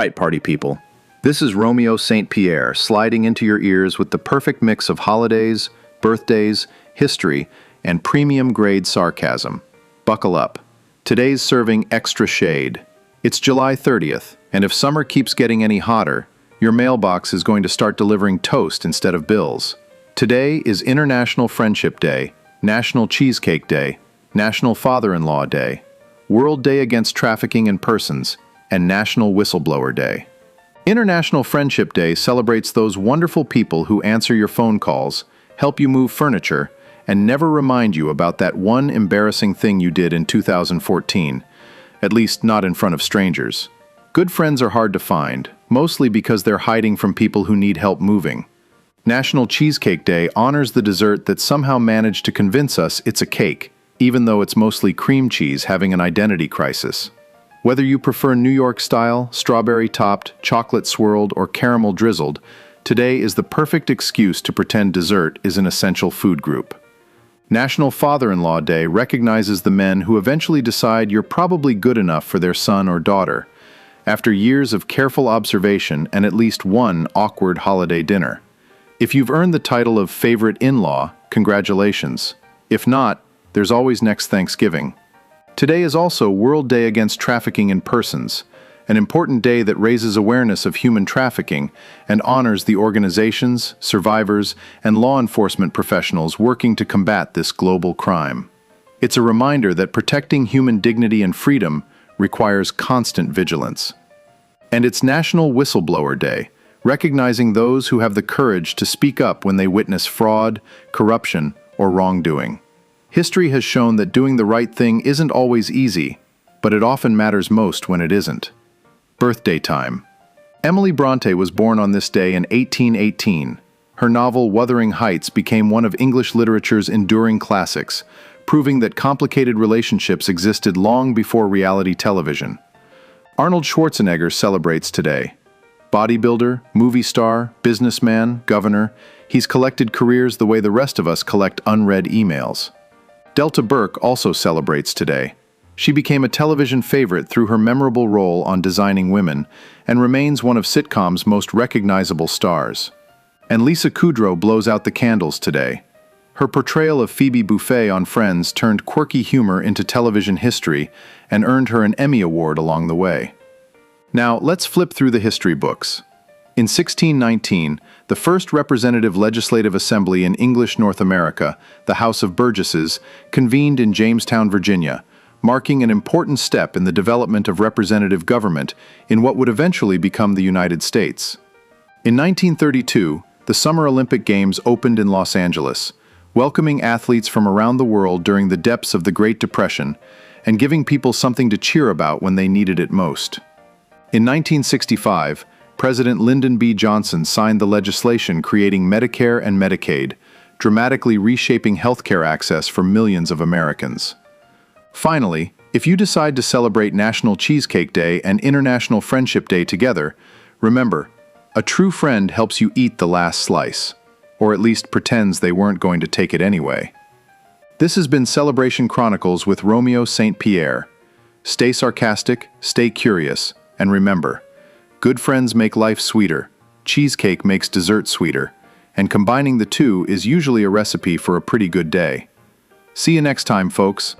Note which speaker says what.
Speaker 1: right, party people. This is Romeo St.Pierre sliding into your ears with the perfect mix of holidays, birthdays, history, and premium-grade sarcasm. Buckle up. Today's serving extra shade. It's July 30th, and if summer keeps getting any hotter, your mailbox is going to start delivering toast instead of bills. Today is International Friendship Day, National Cheesecake Day, National Father-in-Law Day, World Day Against Trafficking in Persons, and National Whistleblower Day. International Friendship Day celebrates those wonderful people who answer your phone calls, help you move furniture, and never remind you about that one embarrassing thing you did in 2014, at least not in front of strangers. Good friends are hard to find, mostly because they're hiding from people who need help moving. National Cheesecake Day honors the dessert that somehow managed to convince us it's a cake, even though it's mostly cream cheese having an identity crisis. Whether you prefer New York style, strawberry-topped, chocolate-swirled, or caramel-drizzled, today is the perfect excuse to pretend dessert is an essential food group. National Father-in-Law Day recognizes the men who eventually decide you're probably good enough for their son or daughter, after years of careful observation and at least one awkward holiday dinner. If you've earned the title of favorite in-law, congratulations. If not, there's always next Thanksgiving. Today is also World Day Against Trafficking in Persons, an important day that raises awareness of human trafficking and honors the organizations, survivors, and law enforcement professionals working to combat this global crime. It's a reminder that protecting human dignity and freedom requires constant vigilance. And it's National Whistleblower Day, recognizing those who have the courage to speak up when they witness fraud, corruption, or wrongdoing. History has shown that doing the right thing isn't always easy, but it often matters most when it isn't. Birthday time. Emily Bronte was born on this day in 1818. Her novel Wuthering Heights became one of English literature's enduring classics, proving that complicated relationships existed long before reality television. Arnold Schwarzenegger celebrates today. Bodybuilder, movie star, businessman, governor, he's collected careers the way the rest of us collect unread emails. Delta Burke also celebrates today. She became a television favorite through her memorable role on Designing Women and remains one of sitcom's most recognizable stars. And Lisa Kudrow blows out the candles today. Her portrayal of Phoebe Buffay on Friends turned quirky humor into television history and earned her an Emmy Award along the way. Now, let's flip through the history books. In 1619, the first representative legislative assembly in English North America, the House of Burgesses, convened in Jamestown, Virginia, marking an important step in the development of representative government in what would eventually become the United States. In 1932, the Summer Olympic Games opened in Los Angeles, welcoming athletes from around the world during the depths of the Great Depression and giving people something to cheer about when they needed it most. In 1965, President Lyndon B. Johnson signed the legislation creating Medicare and Medicaid, dramatically reshaping healthcare access for millions of Americans. Finally, if you decide to celebrate National Cheesecake Day and International Friendship Day together, remember, a true friend helps you eat the last slice, or at least pretends they weren't going to take it anyway. This has been Celebration Chronicles with Romeo St.Pierre. Stay sarcastic, stay curious, and remember, good friends make life sweeter, cheesecake makes dessert sweeter, and combining the two is usually a recipe for a pretty good day. See you next time, folks.